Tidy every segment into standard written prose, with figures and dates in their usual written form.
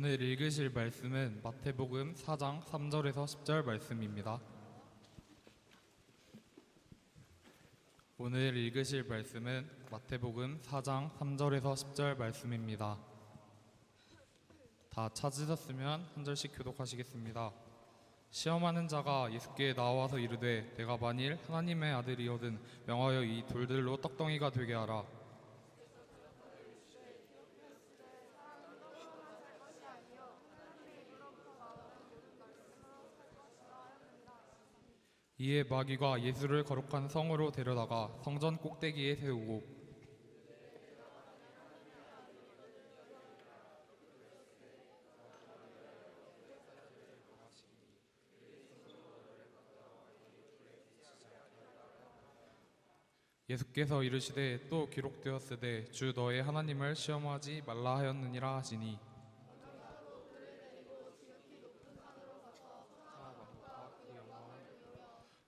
오늘 읽으실 말씀은 마태복음 4장 3절에서 10절 말씀입니다. 오늘 읽으실 말씀은 마태복음 4장 3절에서 10절 말씀입니다. 다 찾으셨으면 한 절씩 교독하시겠습니다. 시험하는 자가 예수께 나와서 이르되 내가 만일 하나님의 아들이거든 명하여 이 돌들로 떡덩이가 되게 하라. 이에 마귀가 예수를 거룩한 성으로 데려다가 성전 꼭대기에 세우고 예수께서 이르시되 또 기록되었으되 주 너의 하나님을 시험하지 말라 하였느니라 하시니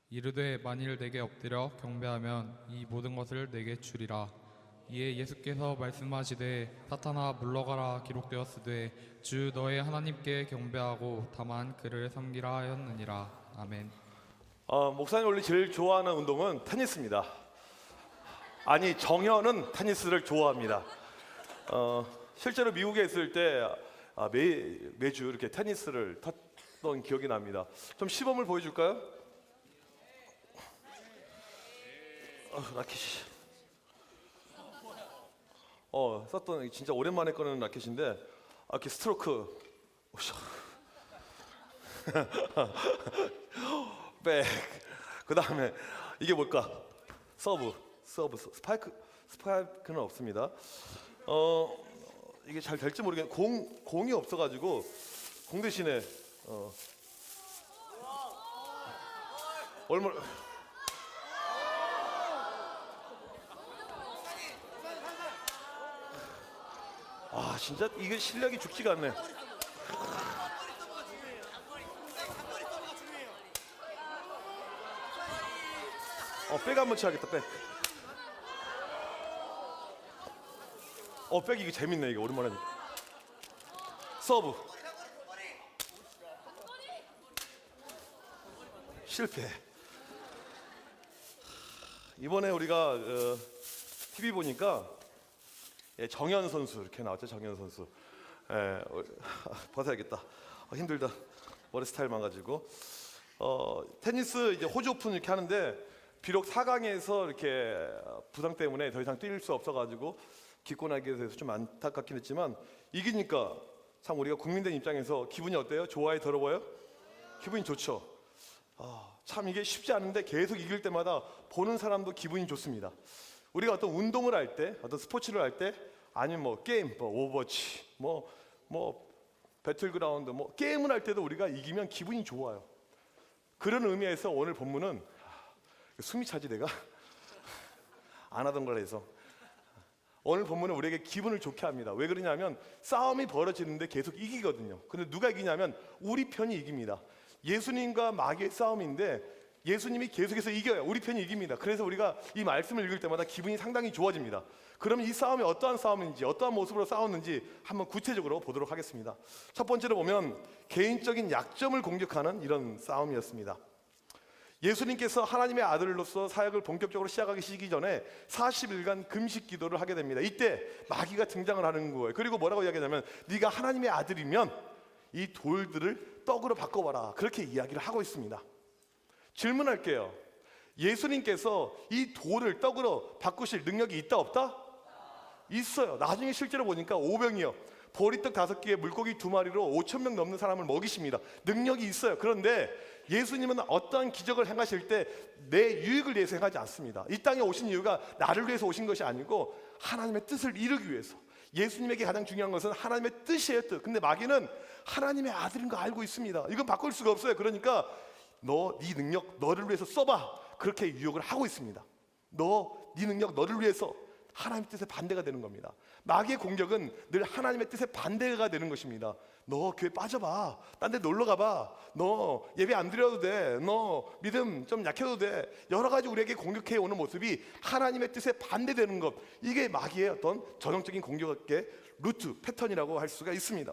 이르되 만일 내게 엎드려 경배하면 이 모든 것을 내게 주리라. 이에 예수께서 말씀하시되 사탄아 물러가라 기록되었으되 주 너의 하나님께 경배하고 다만 그를 섬기라 하였느니라. 아멘. 목사님 원래 제일 좋아하는 운동은 테니스입니다. 아니 정현은 테니스를 좋아합니다. 실제로 미국에 있을 때 매주 이렇게 테니스를 탔던 기억이 납니다. 좀 시범을 보여줄까요? 라켓이 썼던 진짜 오랜만에 꺼내는 라켓인데 이렇게 스트로크 백 그 다음에 이게 뭘까? 서브 스파이크는 없습니다. 이게 잘 될지 모르겠는데 공이 없어가지고 공 대신에 얼마 진짜 이게 실력이 죽지가 않네. 백 한번 쳐야겠다. 백 이거 재밌네. 이거 오랜만에 서브 실패. 이번에 우리가 TV 보니까 정현 선수 이렇게 나왔죠. 정현 선수. 벗어야겠다. 힘들다. 머리 스타일 망가지고. 테니스 이제 호주 오픈 이렇게 하는데 비록 4강에서 이렇게 부상 때문에 더 이상 뛸 수 없어가지고 기권하게 돼서 좀 안타깝긴 했지만 이기니까 참 우리가 국민들 입장에서 기분이 어때요? 좋아요? 더러워요? 기분이 좋죠. 참 이게 쉽지 않은데 계속 이길 때마다 보는 사람도 기분이 좋습니다. 우리가 어떤 운동을 할 때, 어떤 스포츠를 할 때, 아니면 뭐 게임, 오버워치, 배틀그라운드, 게임을 할 때도 우리가 이기면 기분이 좋아요. 그런 의미에서 오늘 본문은 숨이 차지 내가 안 하던 걸 해서 오늘 본문은 우리에게 기분을 좋게 합니다. 왜 그러냐면 싸움이 벌어지는데 계속 이기거든요. 근데 누가 이기냐면 우리 편이 이깁니다. 예수님과 마귀의 싸움인데 예수님이 계속해서 이겨요. 우리 편이 이깁니다. 그래서 우리가 이 말씀을 읽을 때마다 기분이 상당히 좋아집니다. 그러면 이 싸움이 어떠한 싸움인지 어떠한 모습으로 싸웠는지 한번 구체적으로 보도록 하겠습니다. 첫 번째로 보면 개인적인 약점을 공격하는 이런 싸움이었습니다. 예수님께서 하나님의 아들로서 사역을 본격적으로 시작하기 전에 40일간 금식 기도를 하게 됩니다. 이때 마귀가 등장을 하는 거예요. 그리고 뭐라고 이야기하냐면 네가 하나님의 아들이면 이 돌들을 떡으로 바꿔봐라. 그렇게 이야기를 하고 있습니다. 질문할게요. 예수님께서 이 돌을 떡으로 바꾸실 능력이 있다 없다? 있어요. 나중에 실제로 보니까 5병이요. 보리떡 5개에 물고기 2마리로 5,000명 넘는 사람을 먹이십니다. 능력이 있어요. 그런데 예수님은 어떠한 기적을 행하실 때 내 유익을 위해서 행하지 않습니다. 이 땅에 오신 이유가 나를 위해서 오신 것이 아니고 하나님의 뜻을 이루기 위해서. 예수님에게 가장 중요한 것은 하나님의 뜻이에요. 뜻. 근데 마귀는 하나님의 아들인 거 알고 있습니다. 이건 바꿀 수가 없어요. 그러니까 네 능력 너를 위해서 써봐. 그렇게 유혹을 하고 있습니다. 네 능력 너를 위해서. 하나님의 뜻에 반대가 되는 겁니다. 마귀의 공격은 늘 하나님의 뜻에 반대가 되는 것입니다. 너 교회 빠져봐. 딴 데 놀러 가봐. 너 예배 안 드려도 돼. 너 믿음 좀 약해도 돼. 여러 가지 우리에게 공격해 오는 모습이 하나님의 뜻에 반대되는 것. 이게 마귀의 어떤 전형적인 공격의 루트, 패턴이라고 할 수가 있습니다.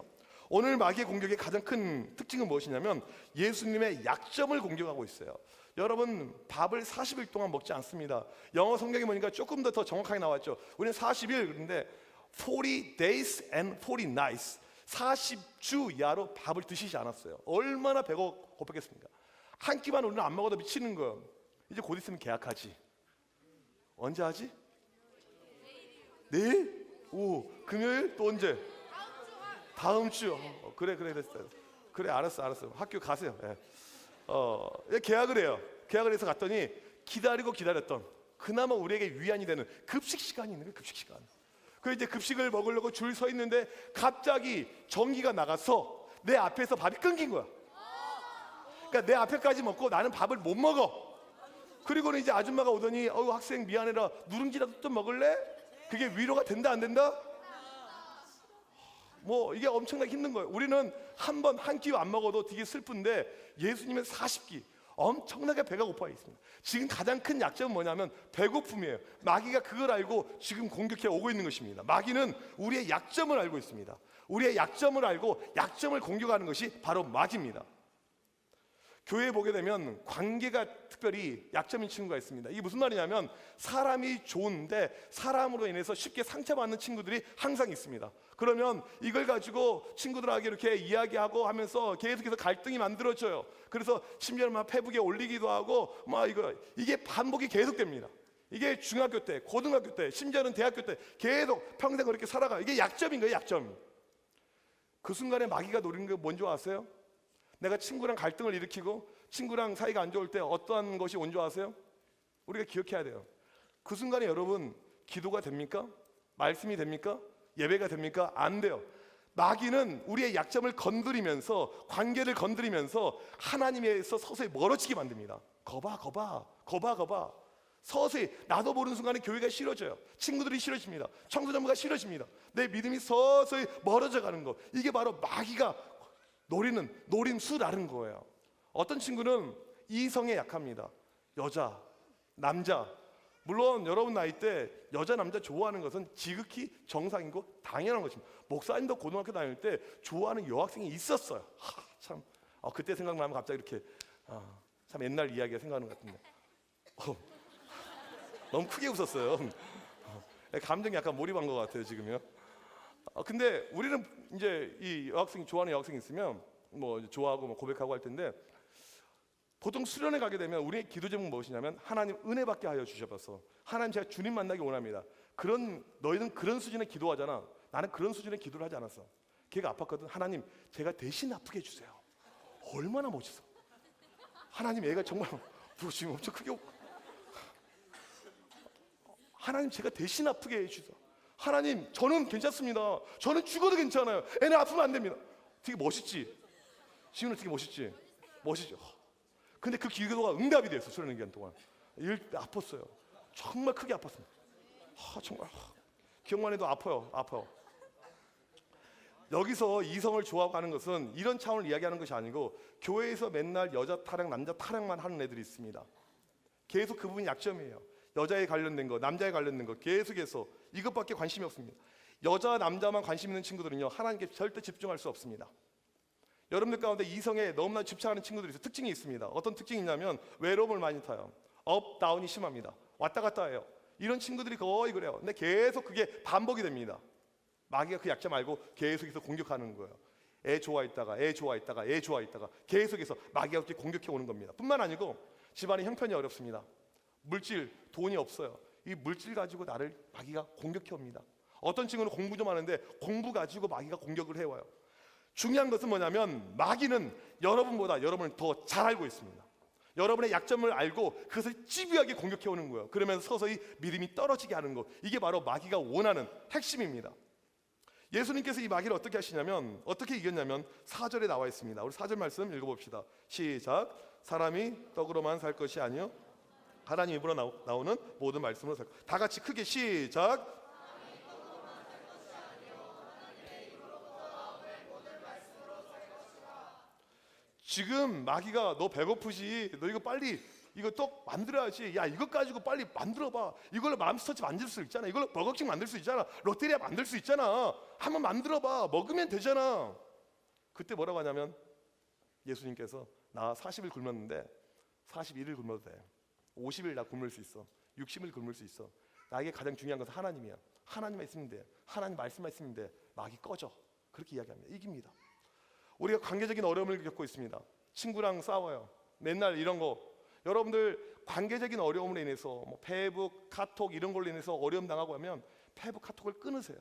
오늘 마귀의 공격의 가장 큰 특징은 무엇이냐면 예수님의 약점을 공격하고 있어요. 여러분, 밥을 40일 동안 먹지 않습니다. 영어 성경에 보니까 조금 더 정확하게 나왔죠. 우리는 40일, 그런데 40 days and 40 nights, 40주 이하로 밥을 드시지 않았어요. 얼마나 배가 고팠겠습니까? 한 끼만 우리는 안 먹어도 미치는 거예요. 이제 곧 있으면 계약하지. 언제 하지? 내일? 오, 금요일? 또 언제? 다음 주. 그래 됐어. 그래, 알았어. 학교 가세요. 계약을 해요. 계약을 해서 갔더니 기다렸던 그나마 우리에게 위안이 되는 급식 시간이 있는 거예요. 급식 시간. 그 이제 급식을 먹으려고 줄 서 있는데 갑자기 전기가 나가서 내 앞에서 밥이 끊긴 거야. 그러니까 내 앞에까지 먹고 나는 밥을 못 먹어. 그리고는 이제 아줌마가 오더니 학생 미안해라, 누룽지라도 좀 먹을래? 그게 위로가 된다 안 된다? 뭐 이게 엄청나게 힘든 거예요. 우리는 한 끼 안 먹어도 되게 슬픈데 예수님은 40끼 엄청나게 배가 고파 있습니다. 지금 가장 큰 약점은 뭐냐면 배고픔이에요. 마귀가 그걸 알고 지금 공격해 오고 있는 것입니다. 마귀는 우리의 약점을 알고 있습니다. 우리의 약점을 알고 약점을 공격하는 것이 바로 마귀입니다. 교회에 보게 되면 관계가 특별히 약점인 친구가 있습니다. 이게 무슨 말이냐면 사람이 좋은데 사람으로 인해서 쉽게 상처받는 친구들이 항상 있습니다. 그러면 이걸 가지고 친구들에게 이렇게 이야기하고 하면서 계속해서 갈등이 만들어져요. 그래서 심지어는 막 페북에 올리기도 하고 이게 반복이 계속됩니다. 이게 중학교 때, 고등학교 때, 심지어는 대학교 때 계속 평생 그렇게 살아가. 이게 약점인 거예요, 약점. 그 순간에 마귀가 노리는 게 뭔지 아세요? 내가 친구랑 갈등을 일으키고 친구랑 사이가 안 좋을 때 어떠한 것이 온 줄 아세요? 우리가 기억해야 돼요. 그 순간에 여러분 기도가 됩니까? 말씀이 됩니까? 예배가 됩니까? 안 돼요. 마귀는 우리의 약점을 건드리면서 관계를 건드리면서 하나님에서 서서히 멀어지게 만듭니다. 거봐. 서서히 나도 모르는 순간에 교회가 싫어져요. 친구들이 싫어집니다. 청소년부가 싫어집니다. 내 믿음이 서서히 멀어져 가는 거. 이게 바로 마귀가 노림수라는 거예요. 어떤 친구는 이성에 약합니다. 여자, 남자. 물론 여러분 나이 때 여자, 남자 좋아하는 것은 지극히 정상이고 당연한 것입니다. 목사님도 고등학교 다닐 때 좋아하는 여학생이 있었어요. 그때 생각나면 갑자기 이렇게 참 옛날 이야기가 생각나는 것 같은데 너무 크게 웃었어요. 감정이 약간 몰입한 것 같아요 지금요. 근데 우리는 이제 이 여학생이 좋아하는 여학생이 있으면 뭐 좋아하고 뭐 고백하고 할 텐데 보통 수련회 가게 되면 우리의 기도 제목은 무엇이냐면 하나님 은혜 받게 하여 주셔서 하나님 제가 주님 만나기 원합니다. 너희는 그런 수준의 기도하잖아. 나는 그런 수준의 기도를 하지 않았어. 걔가 아팠거든. 하나님 제가 대신 아프게 해주세요. 얼마나 멋있어. 하나님 애가 정말 지금 엄청 크게 하나님 제가 대신 아프게 해주세요. 하나님 저는 괜찮습니다. 저는 죽어도 괜찮아요. 애는 아프면 안 됩니다. 되게 멋있지? 지금은 되게 멋있지? 멋있죠? 근데 그 기도가 응답이 됐어. 수련회 기간 동안 아팠어요. 정말 크게 아팠습니다. 정말 기억만 해도 아파요. 여기서 이성을 좋아하고 하는 것은 이런 차원을 이야기하는 것이 아니고 교회에서 맨날 여자 타령, 남자 타령만 하는 애들이 있습니다. 계속 그 부분이 약점이에요. 여자에 관련된 거, 남자에 관련된 거 계속해서 이것밖에 관심이 없습니다. 여자, 남자만 관심 있는 친구들은요 하나님께 절대 집중할 수 없습니다. 여러분들 가운데 이성에 너무나 집착하는 친구들이 있어요. 특징이 있습니다. 어떤 특징이 있냐면 외로움을 많이 타요. 업, 다운이 심합니다. 왔다 갔다 해요. 이런 친구들이 거의 그래요. 근데 계속 그게 반복이 됩니다. 마귀가 그 약점 알고 계속해서 공격하는 거예요. 애 좋아했다가 계속해서 마귀가 그렇게 공격해 오는 겁니다. 뿐만 아니고 집안의 형편이 어렵습니다. 물질, 돈이 없어요. 이 물질 가지고 나를 마귀가 공격해 옵니다. 어떤 친구는 공부 좀 하는데 공부 가지고 마귀가 공격을 해와요. 중요한 것은 뭐냐면 마귀는 여러분보다 여러분을 더 잘 알고 있습니다. 여러분의 약점을 알고 그것을 집요하게 공격해 오는 거예요. 그러면서 서서히 믿음이 떨어지게 하는 것. 이게 바로 마귀가 원하는 핵심입니다. 예수님께서 이 마귀를 어떻게 하시냐면 어떻게 이겼냐면 4절에 나와 있습니다. 우리 4절 말씀 읽어봅시다. 시작. 사람이 떡으로만 살 것이 아니요 하나님 입으로 나오는 모든 말씀으로 살 것. 다 같이 크게 시작. 지금 마귀가 너 배고프지? 너 이거 빨리 이거 떡 만들어야지. 야 이것 가지고 빨리 만들어봐. 이걸로 맘스터치 만들 수 있잖아. 이걸로 버거킹 만들 수 있잖아. 롯데리아 만들 수 있잖아. 한번 만들어봐. 먹으면 되잖아. 그때 뭐라고 하냐면 예수님께서 나 40일 굶었는데 41일 굶어도 돼. 50일 나 굶을 수 있어. 60일 굶을 수 있어. 나에게 가장 중요한 것은 하나님이야. 하나님만 있으면 돼. 하나님 말씀만 있으면 돼. 마귀 꺼져. 그렇게 이야기합니다. 이깁니다. 우리가 관계적인 어려움을 겪고 있습니다. 친구랑 싸워요. 맨날 이런 거. 여러분들 관계적인 어려움으로 인해서 뭐 페이북, 카톡 이런 걸로 인해서 어려움 당하고 하면 페이북, 카톡을 끊으세요.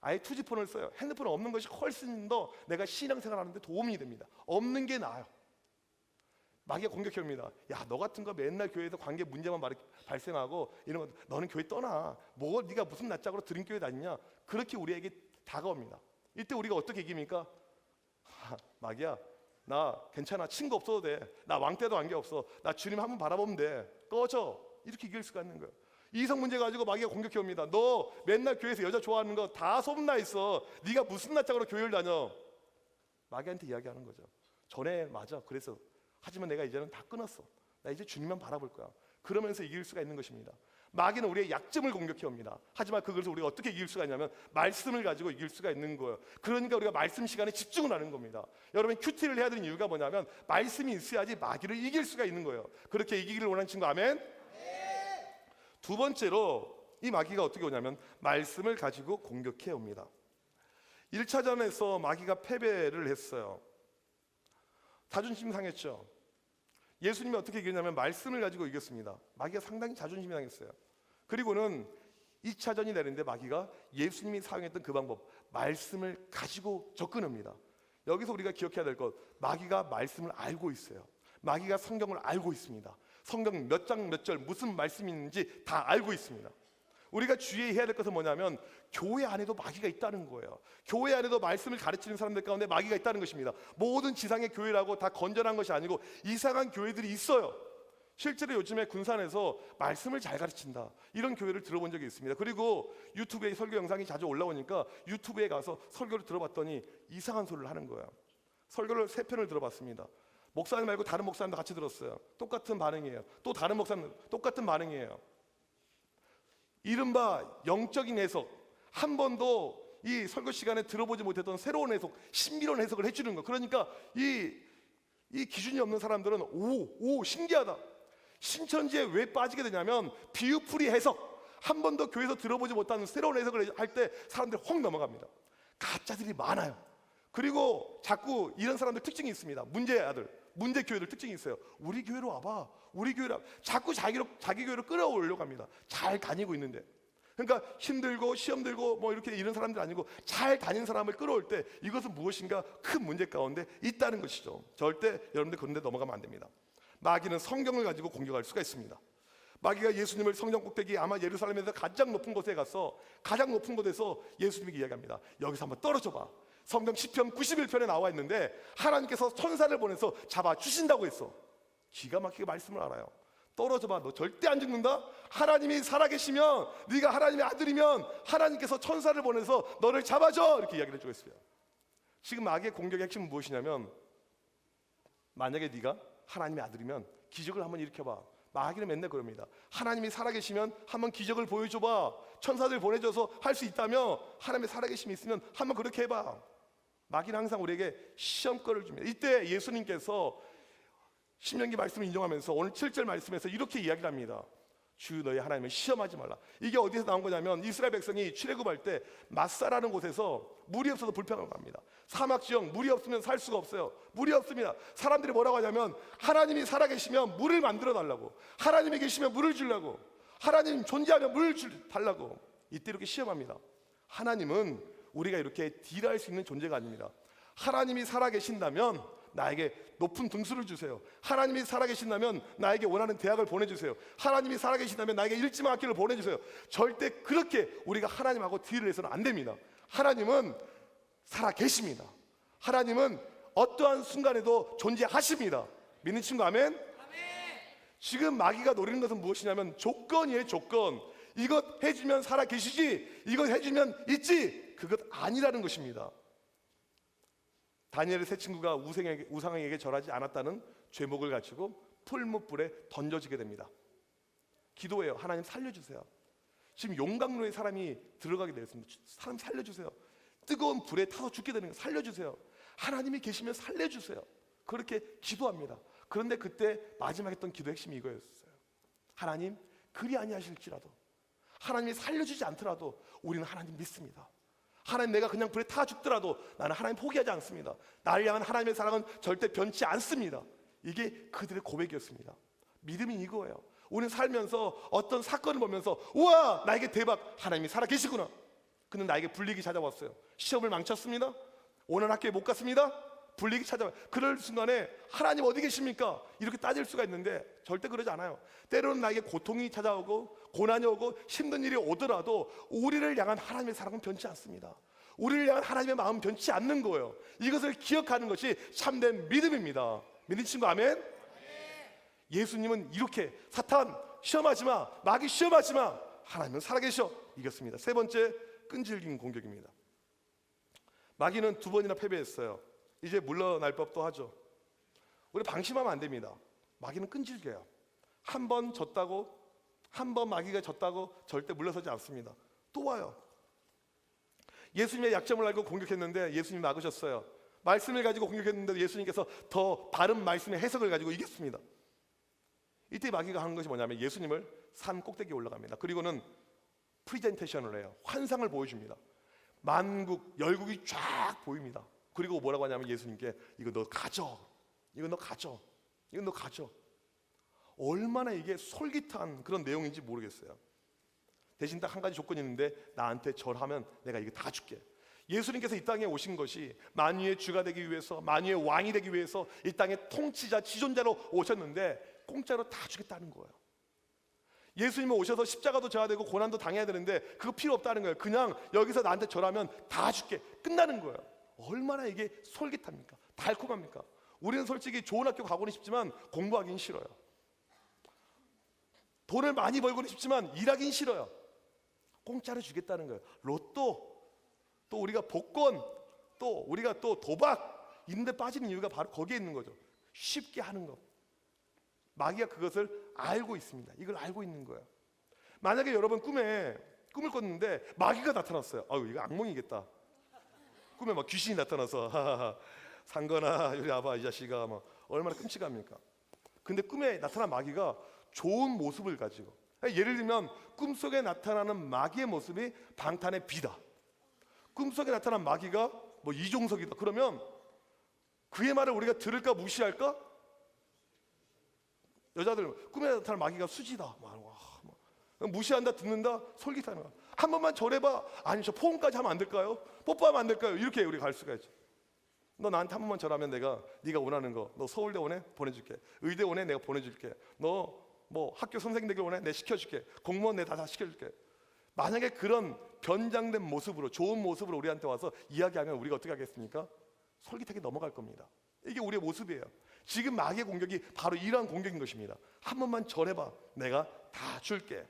아예 투지폰을 써요. 핸드폰 없는 것이 훨씬 더 내가 신앙생활 하는데 도움이 됩니다. 없는 게 나아요. 마귀가 공격해옵니다. 야, 너 같은 거 맨날 교회에서 관계 문제만 발생하고 이런 거 너는 교회 떠나. 뭐 네가 무슨 낯짝으로 드림교회 다니냐. 그렇게 우리에게 다가옵니다. 이때 우리가 어떻게 이깁니까? 마귀야, 나 괜찮아. 친구 없어도 돼. 나 왕때도 관계 없어. 나 주님 한번 바라보면 돼. 꺼져. 이렇게 이길 수가 있는 거예요. 이성 문제 가지고 마귀가 공격해 옵니다. 너 맨날 교회에서 여자 좋아하는 거 다 소문나 있어. 네가 무슨 낯짝으로 교회를 다녀. 마귀한테 이야기하는 거죠. 전에 맞아. 그래서 하지만 내가 이제는 다 끊었어. 나 이제 주님만 바라볼 거야. 그러면서 이길 수가 있는 것입니다. 마귀는 우리의 약점을 공격해 옵니다. 하지만 그것을 우리가 어떻게 이길 수가 있냐면 말씀을 가지고 이길 수가 있는 거예요. 그러니까 우리가 말씀 시간에 집중을 하는 겁니다. 여러분 큐티를 해야 되는 이유가 뭐냐면 말씀이 있어야지 마귀를 이길 수가 있는 거예요. 그렇게 이기기를 원하는 친구 아멘? 두 번째로 이 마귀가 어떻게 오냐면 말씀을 가지고 공격해 옵니다. 1차전에서 마귀가 패배를 했어요. 자존심 상했죠. 예수님이 어떻게 이겼냐면 말씀을 가지고 이겼습니다. 마귀가 상당히 자존심이 상했어요. 그리고는 2차전이 되는데 마귀가 예수님이 사용했던 그 방법, 말씀을 가지고 접근합니다. 여기서 우리가 기억해야 될 것, 마귀가 말씀을 알고 있어요. 마귀가 성경을 알고 있습니다. 성경 몇 장 몇 절 무슨 말씀이 있는지 다 알고 있습니다. 우리가 주의해야 될 것은 뭐냐면 교회 안에도 마귀가 있다는 거예요. 교회 안에도 말씀을 가르치는 사람들 가운데 마귀가 있다는 것입니다. 모든 지상의 교회라고 다 건전한 것이 아니고 이상한 교회들이 있어요. 실제로 요즘에 군산에서 말씀을 잘 가르친다 이런 교회를 들어본 적이 있습니다. 그리고 유튜브에 설교 영상이 자주 올라오니까 유튜브에 가서 설교를 들어봤더니 이상한 소리를 하는 거예요. 설교를 3편을 들어봤습니다. 목사님 말고 다른 목사님도 같이 들었어요. 똑같은 반응이에요. 또 다른 목사님 똑같은 반응이에요. 이른바 영적인 해석, 한 번도 이 설교 시간에 들어보지 못했던 새로운 해석, 신비로운 해석을 해주는 거. 그러니까 이 기준이 없는 사람들은 오 신기하다. 신천지에 왜 빠지게 되냐면 비유풀이 해석, 한 번도 교회에서 들어보지 못하는 새로운 해석을 할 때 사람들이 확 넘어갑니다. 가짜들이 많아요. 그리고 자꾸 이런 사람들 특징이 있습니다. 문제 아들, 문제 교회들 특징이 있어요. 우리 교회로 와봐. 우리 교회로 와봐. 자꾸 자기 교회로 끌어올려고 합니다. 잘 다니고 있는데. 그러니까 힘들고 시험 들고 뭐 이렇게 이런 사람들 아니고 잘 다닌 사람을 끌어올 때 이것은 무엇인가 큰 문제 가운데 있다는 것이죠. 절대 여러분들 그런 데 넘어가면 안 됩니다. 마귀는 성경을 가지고 공격할 수가 있습니다. 마귀가 예수님을 성전 꼭대기 아마 예루살렘에서 가장 높은 곳에 가서 가장 높은 곳에서 예수님에게 이야기합니다. 여기서 한번 떨어져 봐. 성경 시편 91편에 나와 있는데 하나님께서 천사를 보내서 잡아 주신다고 했어. 기가 막히게 말씀을 알아요. 떨어져 봐. 너 절대 안 죽는다. 하나님이 살아계시면 네가 하나님의 아들이면 하나님께서 천사를 보내서 너를 잡아줘. 이렇게 이야기를 해주고 있어요. 지금 마귀의 공격의 핵심은 무엇이냐면 만약에 네가 하나님의 아들이면 기적을 한번 일으켜봐. 마귀는 맨날 그럽니다. 하나님이 살아계시면 한번 기적을 보여줘봐. 천사들 보내줘서 할 수 있다며 하나님의 살아계심이 있으면 한번 그렇게 해봐. 마귀는 항상 우리에게 시험거리를 줍니다. 이때 예수님께서 신명기 말씀을 인용하면서 오늘 7절 말씀에서 이렇게 이야기를 합니다. 주 너희 하나님을 시험하지 말라. 이게 어디서 나온 거냐면 이스라엘 백성이 출애굽할 때 마사라는 곳에서 물이 없어서 불평을 합니다. 사막 지역 물이 없으면 살 수가 없어요. 물이 없습니다. 사람들이 뭐라고 하냐면 하나님이 살아계시면 물을 만들어 달라고, 하나님이 계시면 물을 주려고, 하나님 존재하면 물을 달라고. 이때 이렇게 시험합니다. 하나님은 우리가 이렇게 딜할 수 있는 존재가 아닙니다. 하나님이 살아계신다면 나에게 높은 등수를 주세요. 하나님이 살아계신다면 나에게 원하는 대학을 보내주세요. 하나님이 살아계신다면 나에게 일지망 학교를 보내주세요. 절대 그렇게 우리가 하나님하고 딜을 해서는 안 됩니다. 하나님은 살아계십니다. 하나님은 어떠한 순간에도 존재하십니다. 믿는 친구 아멘? 지금 마귀가 노리는 것은 무엇이냐면 조건이에요. 조건. 이것 해주면 살아계시지, 이것 해주면 있지, 그것 아니라는 것입니다. 다니엘의 세 친구가 우상에게 절하지 않았다는 죄목을 가지고 풀무불에 던져지게 됩니다. 기도해요. 하나님 살려주세요. 지금 용광로에 사람이 들어가게 되었습니다. 사람 살려주세요. 뜨거운 불에 타서 죽게 되는 거예요. 살려주세요. 하나님이 계시면 살려주세요. 그렇게 기도합니다. 그런데 그때 마지막 했던 기도 핵심이 이거였어요. 하나님, 그리 아니하실지라도, 하나님이 살려주지 않더라도 우리는 하나님 믿습니다. 하나님, 내가 그냥 불에 타 죽더라도 나는 하나님 포기하지 않습니다. 나를 향한 하나님의 사랑은 절대 변치 않습니다. 이게 그들의 고백이었습니다. 믿음이 이거예요. 우리는 살면서 어떤 사건을 보면서 우와, 나에게 대박, 하나님이 살아계시구나. 그는 나에게 불리기 찾아왔어요. 시험을 망쳤습니다. 오늘 학교에 못 갔습니다. 불리기 찾아와요. 그럴 순간에 하나님 어디 계십니까? 이렇게 따질 수가 있는데 절대 그러지 않아요. 때로는 나에게 고통이 찾아오고 고난이 오고 힘든 일이 오더라도 우리를 향한 하나님의 사랑은 변치 않습니다. 우리를 향한 하나님의 마음은 변치 않는 거예요. 이것을 기억하는 것이 참된 믿음입니다. 믿는 친구 아멘? 예수님은 이렇게 사탄 시험하지 마, 마귀 시험하지 마, 하나님은 살아계셔 이겼습니다. 세 번째, 끈질긴 공격입니다. 마귀는 2번이나 패배했어요. 이제 물러날 법도 하죠. 우리 방심하면 안 됩니다. 마귀는 끈질겨요. 한 번 졌다고, 한 번 마귀가 졌다고 절대 물러서지 않습니다. 또 와요. 예수님의 약점을 알고 공격했는데 예수님 막으셨어요. 말씀을 가지고 공격했는데 예수님께서 더 바른 말씀의 해석을 가지고 이겼습니다. 이때 마귀가 하는 것이 뭐냐면 예수님을 산 꼭대기에 올라갑니다. 그리고는 프리젠테이션을 해요. 환상을 보여줍니다. 만국, 열국이 쫙 보입니다. 그리고 뭐라고 하냐면 예수님께 이거 너 가져, 이거 너 가져, 이거 너 가져. 얼마나 이게 솔깃한 그런 내용인지 모르겠어요. 대신 딱 한 가지 조건이 있는데 나한테 절하면 내가 이거 다 줄게. 예수님께서 이 땅에 오신 것이 만유의 주가 되기 위해서, 만유의 왕이 되기 위해서 이 땅의 통치자, 지존자로 오셨는데 공짜로 다 주겠다는 거예요. 예수님은 오셔서 십자가도 져야 되고 고난도 당해야 되는데 그거 필요 없다는 거예요. 그냥 여기서 나한테 절하면 다 줄게, 끝나는 거예요. 얼마나 이게 솔깃합니까? 달콤합니까? 우리는 솔직히 좋은 학교 가고는 싶지만 공부하기는 싫어요. 돈을 많이 벌고는 싶지만 일하기는 싫어요. 공짜로 주겠다는 거예요. 로또, 또 우리가 복권, 또 우리가 또 도박 이런 데 빠지는 이유가 바로 거기에 있는 거죠. 쉽게 하는 것. 마귀가 그것을 알고 있습니다. 이걸 알고 있는 거예요. 만약에 여러분 꿈을 꿨는데 마귀가 나타났어요. 아유, 이거 악몽이겠다. 꿈에 막 귀신이 나타나서 상거나 여기 와봐 이 자식아, 막 얼마나 끔찍합니까? 근데 꿈에 나타난 마귀가 좋은 모습을 가지고, 예를 들면 꿈속에 나타나는 마귀의 모습이 방탄의 비다. 꿈속에 나타난 마귀가 뭐 이종석이다. 그러면 그의 말을 우리가 들을까 무시할까? 여자들 꿈에 나타나는 마귀가 수지다. 무시한다, 듣는다, 솔깃하는 거야. 한 번만 절해봐. 아니 저 포옹까지 하면 안 될까요? 뽀뽀하면 안 될까요? 이렇게 우리 갈 수가 있죠. 너 나한테 한 번만 절하면 내가 네가 원하는 거, 너 서울대 원해? 보내줄게. 의대 원해? 내가 보내줄게. 너 뭐 학교 선생님 되길 원해? 내가 시켜줄게. 공무원 내가 다 시켜줄게. 만약에 그런 변장된 모습으로, 좋은 모습으로 우리한테 와서 이야기하면 우리가 어떻게 하겠습니까? 솔깃하게 넘어갈 겁니다. 이게 우리의 모습이에요. 지금 마귀의 공격이 바로 이러한 공격인 것입니다. 한 번만 절해봐. 내가 다 줄게.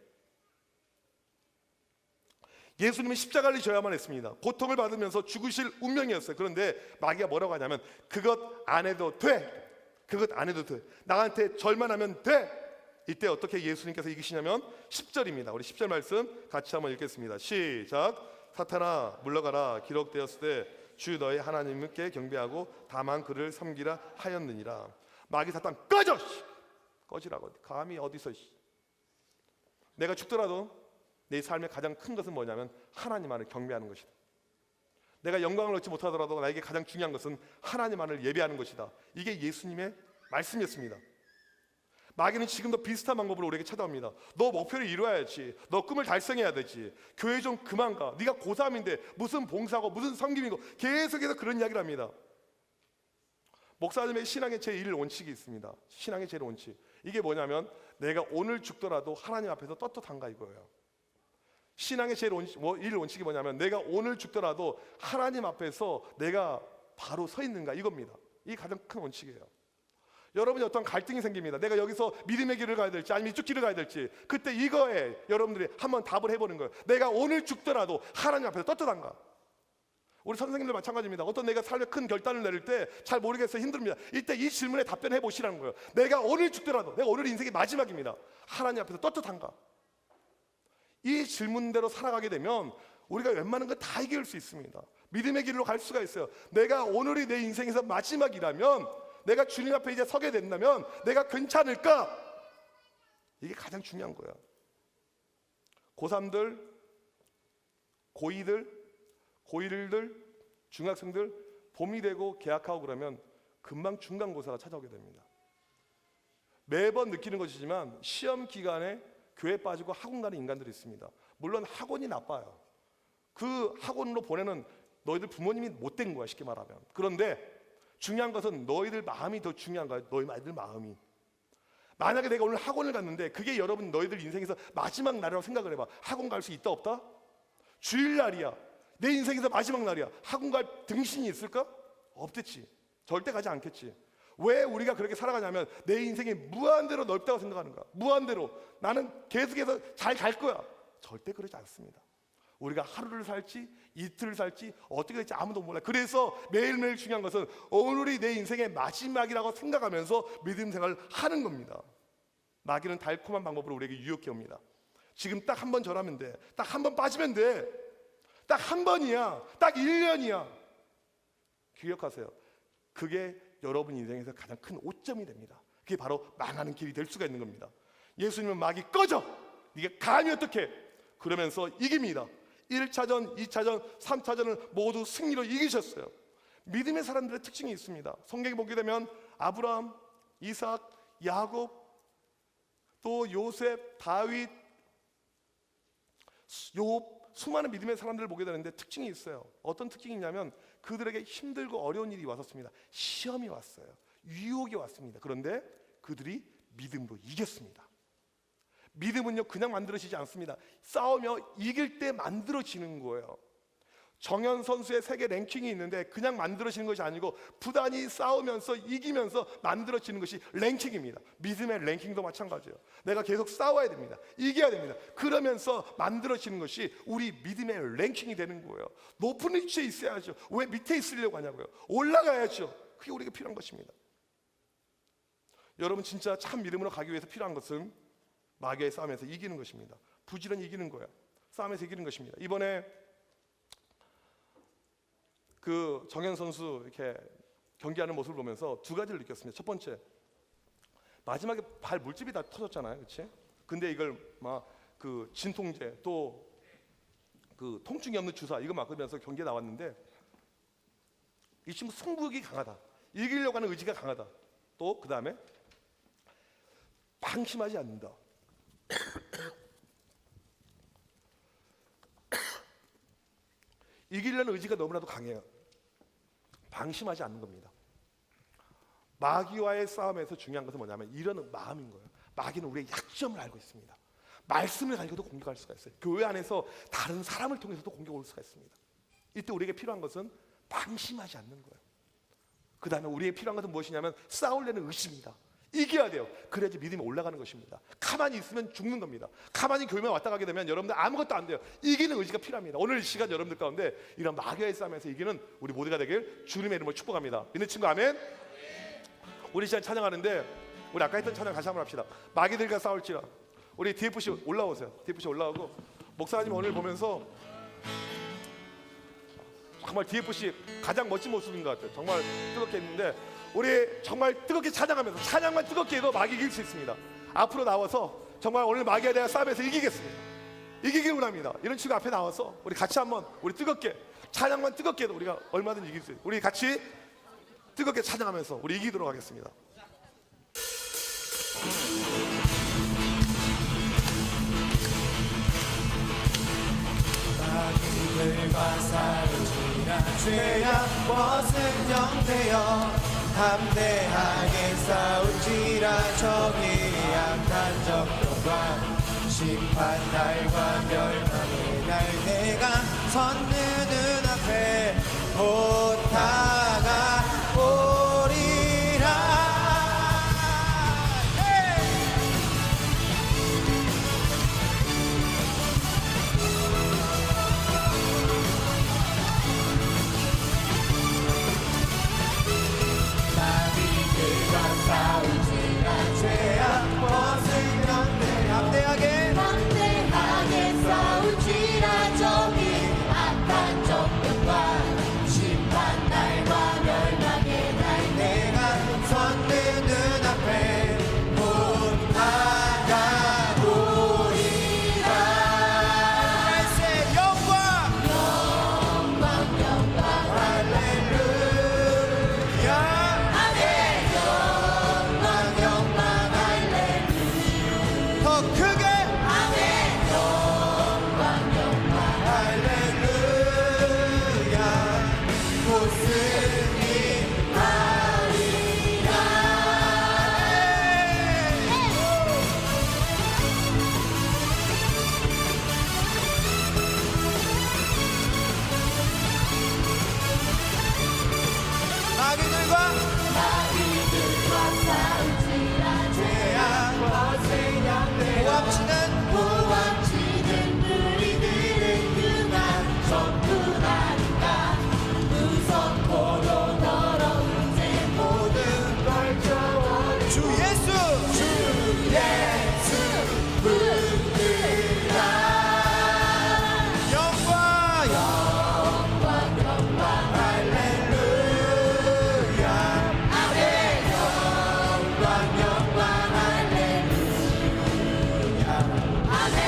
예수님은 십자가를 져야만 했습니다. 고통을 받으면서 죽으실 운명이었어요. 그런데 마귀가 뭐라고 하냐면 그것 안 해도 돼. 그것 안 해도 돼. 나한테 절만 하면 돼. 이때 어떻게 예수님께서 이기시냐면 10절입니다. 우리 10절 말씀 같이 한번 읽겠습니다. 시작. 사탄아 물러가라. 기록되었을 때 주 너의 하나님께 경배하고 다만 그를 섬기라 하였느니라. 마귀 사탄 꺼져. 꺼지라고. 감히 어디서. 내가 죽더라도 내 삶의 가장 큰 것은 뭐냐면 하나님만을 경배하는 것이다. 내가 영광을 얻지 못하더라도 나에게 가장 중요한 것은 하나님만을 예배하는 것이다. 이게 예수님의 말씀이었습니다. 마귀는 지금도 비슷한 방법으로 우리에게 찾아옵니다. 너 목표를 이루어야지. 너 꿈을 달성해야 되지. 교회 좀 그만 가. 네가 고3인데 무슨 봉사고 무슨 섬김이고 계속해서 그런 이야기를 합니다. 목사님의 신앙의 제1 원칙이 있습니다. 신앙의 제1 원칙. 이게 뭐냐면 내가 오늘 죽더라도 하나님 앞에서 떳떳한가 이거예요. 신앙의 제1 원칙이 뭐냐면 내가 오늘 죽더라도 하나님 앞에서 내가 바로 서 있는가 이겁니다. 이게 가장 큰 원칙이에요. 여러분이 어떤 갈등이 생깁니다. 내가 여기서 믿음의 길을 가야 될지 아니면 이쪽 길을 가야 될지. 그때 이거에 여러분들이 한번 답을 해보는 거예요. 내가 오늘 죽더라도 하나님 앞에서 떳떳한가. 우리 선생님들 마찬가지입니다. 어떤 내가 삶에 큰 결단을 내릴 때 잘 모르겠어요, 힘듭니다. 이때 이 질문에 답변해 보시라는 거예요. 내가 오늘 죽더라도, 내가 오늘 인생의 마지막입니다. 하나님 앞에서 떳떳한가. 이 질문대로 살아가게 되면 우리가 웬만한 거 다 이길 수 있습니다. 믿음의 길로 갈 수가 있어요. 내가 오늘이 내 인생에서 마지막이라면, 내가 주님 앞에 이제 서게 된다면 내가 괜찮을까? 이게 가장 중요한 거야. 고3들, 고2들, 고1들, 중학생들 봄이 되고 개학하고 그러면 금방 중간고사가 찾아오게 됩니다. 매번 느끼는 것이지만 시험 기간에 교회 빠지고 학원 가는 인간들이 있습니다. 물론 학원이 나빠요. 그 학원으로 보내는 너희들 부모님이 못된 거야, 쉽게 말하면. 그런데 중요한 것은 너희들 마음이 더 중요한 거야. 너희들 마음이. 만약에 내가 오늘 학원을 갔는데 그게 여러분 너희들 인생에서 마지막 날이라고 생각을 해봐. 학원 갈 수 있다 없다? 주일날이야. 내 인생에서 마지막 날이야. 학원 갈 등신이 있을까? 없겠지. 절대 가지 않겠지. 왜 우리가 그렇게 살아가냐면 내 인생이 무한대로 넓다고 생각하는 거야. 무한대로 나는 계속해서 잘 갈 거야. 절대 그러지 않습니다. 우리가 하루를 살지 이틀을 살지 어떻게 될지 아무도 몰라. 그래서 매일매일 중요한 것은 오늘이 내 인생의 마지막이라고 생각하면서 믿음 생활을 하는 겁니다. 마귀는 달콤한 방법으로 우리에게 유혹해 옵니다. 지금 딱 한 번 절하면 돼. 딱 한 번 빠지면 돼. 딱 한 번이야. 딱 1년이야. 기억하세요. 그게 여러분 인생에서 가장 큰 오점이 됩니다. 그게 바로 망하는 길이 될 수가 있는 겁니다. 예수님은 마귀 꺼져! 네가 감히 어떻게? 그러면서 이깁니다. 1차전, 2차전, 3차전을 모두 승리로 이기셨어요. 믿음의 사람들의 특징이 있습니다. 성경에 보게 되면 아브라함, 이삭, 야곱, 또 요셉, 다윗, 욥, 수많은 믿음의 사람들을 보게 되는데 특징이 있어요. 어떤 특징이 있냐면 그들에게 힘들고 어려운 일이 왔었습니다. 시험이 왔어요. 유혹이 왔습니다. 그런데 그들이 믿음으로 이겼습니다. 믿음은요 그냥 만들어지지 않습니다. 싸우며 이길 때 만들어지는 거예요. 정현 선수의 세계 랭킹이 있는데 그냥 만들어지는 것이 아니고 부단히 싸우면서 이기면서 만들어지는 것이 랭킹입니다. 믿음의 랭킹도 마찬가지예요. 내가 계속 싸워야 됩니다. 이겨야 됩니다. 그러면서 만들어지는 것이 우리 믿음의 랭킹이 되는 거예요. 높은 위치에 있어야죠. 왜 밑에 있으려고 하냐고요. 올라가야죠. 그게 우리에게 필요한 것입니다. 여러분 진짜 참 믿음으로 가기 위해서 필요한 것은 마귀의 싸움에서 이기는 것입니다. 부지런히 이기는 거야. 싸움에서 이기는 것입니다. 이번에 그 정현 선수 이렇게 경기하는 모습을 보면서 두 가지를 느꼈습니다. 첫 번째, 마지막에 발 물집이 다 터졌잖아요, 그렇지? 근데 이걸 막 그 진통제 또 그 통증이 없는 주사 이거 맞으면서 경기에 나왔는데 이 친구 승부욕이 강하다. 이기려고 하는 의지가 강하다. 또 그 다음에 방심하지 않는다. 이기려는 의지가 너무나도 강해요. 방심하지 않는 겁니다. 마귀와의 싸움에서 중요한 것은 뭐냐면 이런 마음인 거예요. 마귀는 우리의 약점을 알고 있습니다. 말씀을 가지고도 공격할 수가 있어요. 교회 안에서 다른 사람을 통해서도 공격 올 수가 있습니다. 이때 우리에게 필요한 것은 방심하지 않는 거예요. 그 다음에 우리에게 필요한 것은 무엇이냐면 싸우려는 의지입니다. 이겨야 돼요. 그래야지 믿음이 올라가는 것입니다. 가만히 있으면 죽는 겁니다. 가만히 교회만 왔다 가게 되면 여러분들 아무것도 안 돼요. 이기는 의지가 필요합니다. 오늘 이 시간 여러분들 가운데 이런 마귀와의 싸움에서 이기는 우리 모두가 되길 주님의 이름으로 축복합니다. 믿는 친구 아멘. 우리 시간 찬양하는데 우리 아까 했던 찬양 다시 한번 합시다. 마귀들과 싸울지라. 우리 DFC 올라오세요. DFC 올라오고 목사님 오늘 보면서 정말 DFC 가장 멋진 모습인 것 같아요. 정말 뜨겁게 했는데 우리 정말 뜨겁게 찬양하면서 찬양만 뜨겁게 해도 마귀 이길 수 있습니다. 앞으로 나와서 정말 오늘 마귀에 대한 싸움에서 이기겠습니다. 이기길 원합니다. 이런 친구 앞에 나와서 우리 같이 한번 우리 뜨겁게 찬양만 뜨겁게 해도 우리가 얼마든지 이길 수 있어요. 우리 같이 뜨겁게 찬양하면서 우리 이기도록 하겠습니다. 마귀들과 싸우지라 죄악 벗은 영되어 담대하게 싸울지라 적이 약한 적들과 심판날과 멸망의 날 내가 섰는 눈앞에 곧 다가오리라. 싸우지라 죄악 벗은 영대 담대하게 싸우지라 적이 마귀들과 죄악과 생명되어 보암치는 우리들은 그만 전부 나니까 무섭고도 더러운 제 모든 걸 저버리고 주 예수 붙들라 영광 영광 할렐루야 아멘 영광 할렐루야 아멘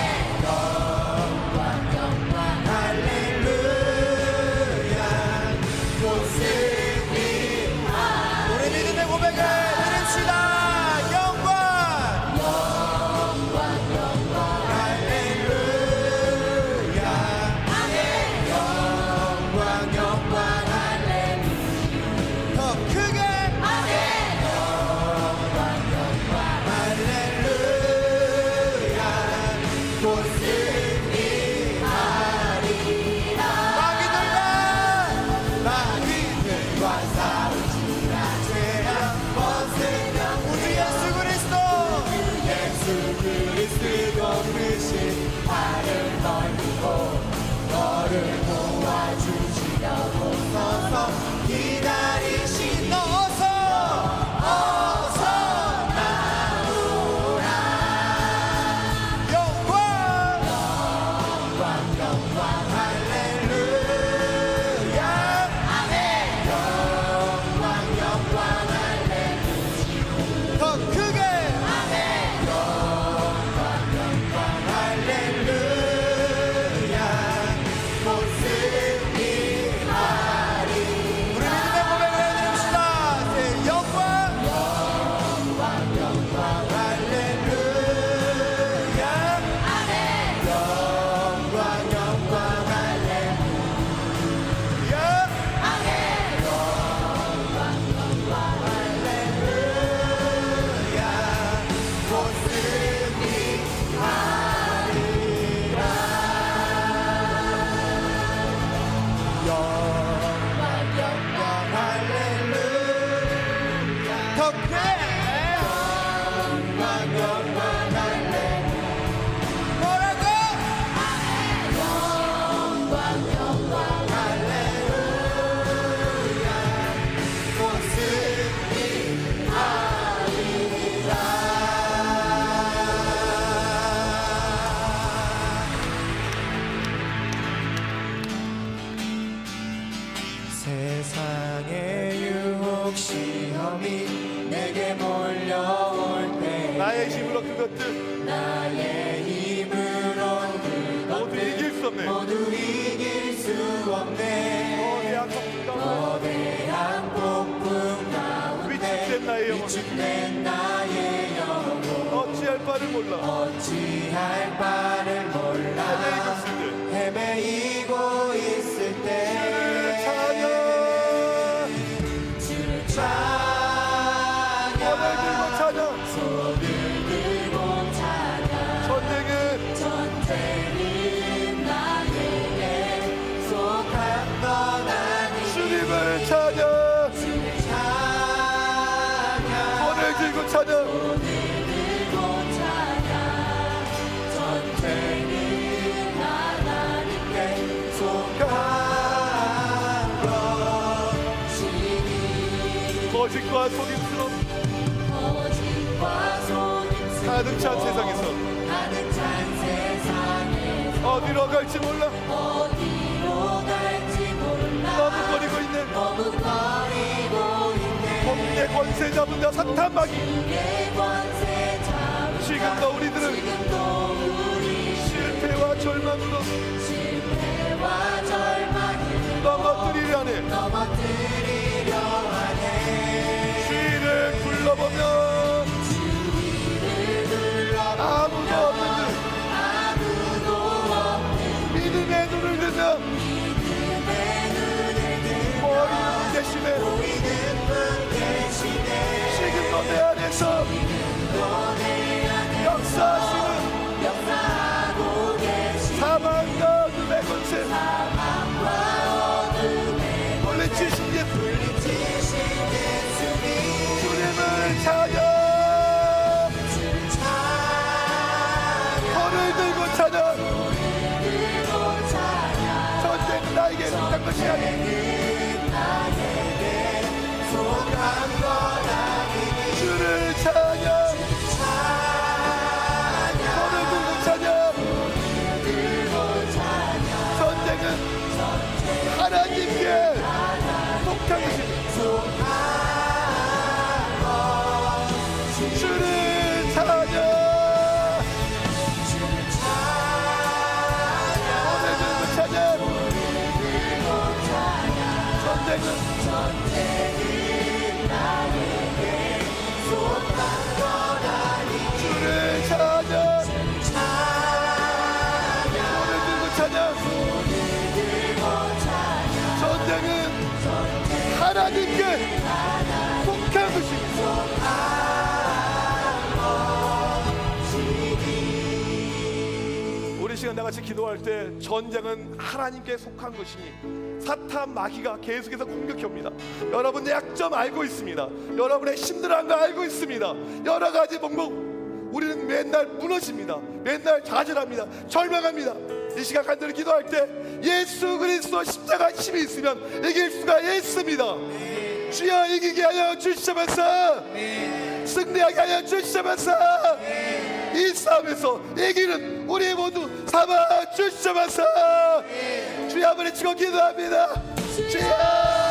영광 할렐루야 우리 믿음의 고백을 드립시다 영광 할렐루야 영광 더 크게 할렐루야 곧 마귀들과 싸우지라 죄악 벗으며 우주 예수 그리스도 크신 발을 벌리고 너를 도와주시려고 서서 기다리신 어서 나오라 영광 할렐루야 영광 할렐루야 더 크게 할렐루야 곧 승리하리 우리 믿음의 고백을 해드립시다 영광 할렐루야 영광 할렐루야 할렐루야 곧 영광 할렐루야 더 크게 영광 할렐루야 뭐라고 할렐루야 곧 세상의 유혹 시험이 내게 몰려올 때 나의 힘으로 그것들 나의 힘으로 모두 이길 수 없네. 모두 이길 수 없네 거대한 폭풍 가운데 거대한 폭풍 가운데 위축된 나의 영혼 위축된 나의 영혼 어찌할 바를 몰라. 어찌할 바를 몰라 헤매이고 있을 때 헤매이고 있을 주를 때 찬양 손을 들고 찬양 전쟁은 전쟁은 나에게 속한 건 아니 주님을 찬양 손을 들고 찬양 들고 찬양 전쟁은 하나님께 속한 것이니 거짓과 속임수로 거짓과 속임수 가득 찬 세상에서 가득 찬 세상에서 어디로 갈지 몰라 어디로 갈지 몰라 머뭇거리고 있네. 머뭇거리고 있네 범인의 권세 잡은 자 사탄 마귀 내 권세 잡은 지금도 우리들은 지금도 우리 실패와 절망으로 실패와 절망을 넘어뜨리려 하네. 넘어뜨리려 하네 주의를 불러보면 아무도 없는 듯 아무도 없는 믿음의 눈을 들며 믿음의 눈을 보이는 대신에 보이는 분 대신에 지금도 내 안에서 너내 안에 역사하시는 역사하고 계신 사망과 어둠의 권세 사망과 어둠의 물리치신 예수 물리치신 전쟁은 나에게 속한 것 아니니 주를 찬양 손을 들고 찬양 들고 찬양 전쟁은 하나님께 속한 것입니다. 주를 찬양 손을 들고 찬양 전쟁은 나에게 속한 것 아니니 주를 찬양 손을 들고 찬양 전쟁은 하나님께 속한 것입니다. 우리 시간 나같이 기도할 때 전쟁은 하나님께 속한 것이니 사탄 마귀가 계속해서 공격해 옵니다. 여러분의 약점 알고 있습니다. 여러분의 힘들어한 거 알고 있습니다. 여러 가지 방법 우리는 맨날 무너집니다. 맨날 좌절합니다. 절망합니다. 이 시간 간절히 기도할 때 예수 그리스도 십자가 힘이 있으면 이길 수가 있습니다. 주여 이기게 하여 주시옵소서. 승리하게 하여 주시옵소서. 이 싸움에서 이기는 우리 모두 삼아 주시옵소서. 주여 한번 외치고 기도합니다. 주여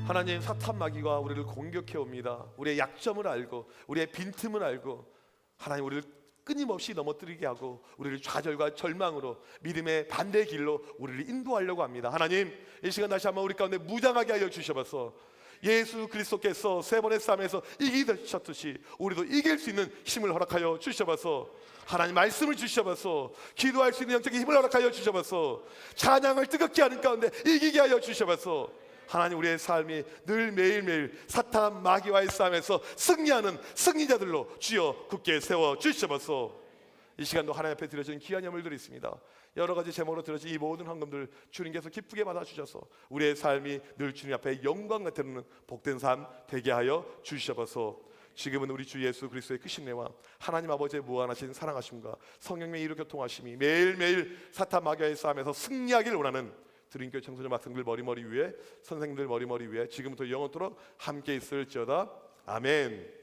하나님, 사탄 마귀가 우리를 공격해 옵니다. 우리의 약점을 알고 우리의 빈틈을 알고 하나님 우리를 끊임없이 넘어뜨리게 하고 우리를 좌절과 절망으로 믿음의 반대의 길로 우리를 인도하려고 합니다. 하나님, 이 시간 다시 한번 우리 가운데 무장하게 하여 주셔서 예수 그리스도께서 세 번의 싸움에서 이기셨듯이 우리도 이길 수 있는 힘을 허락하여 주셔서 하나님 말씀을 주셔서 기도할 수 있는 영적인 힘을 허락하여 주셔서 찬양을 뜨겁게 하는 가운데 이기게 하여 주셔서 하나님 우리의 삶이 늘 매일매일 사탄 마귀와의 싸움에서 승리하는 승리자들로 주여 굳게 세워 주셔서 이 시간도 하나님 앞에 드려진 귀한 예물들이 있습니다. 여러 가지 제목으로 드려진 이 모든 헌금들 주님께서 기쁘게 받아주셔서 우리의 삶이 늘 주님 앞에 영광 같은 복된 삶 되게 하여 주셔서 지금은 우리 주 예수 그리스도의 크신 은혜와 하나님 아버지의 무한하신 사랑하심과 성령의 이루 교통하심이 매일매일 사탄 마귀와의 싸움에서 승리하길 원하는 드림교회 청소년 학생들 머리머리 위에 선생님들 머리머리 위에 지금부터 영원토록 함께 있을지어다. 아멘.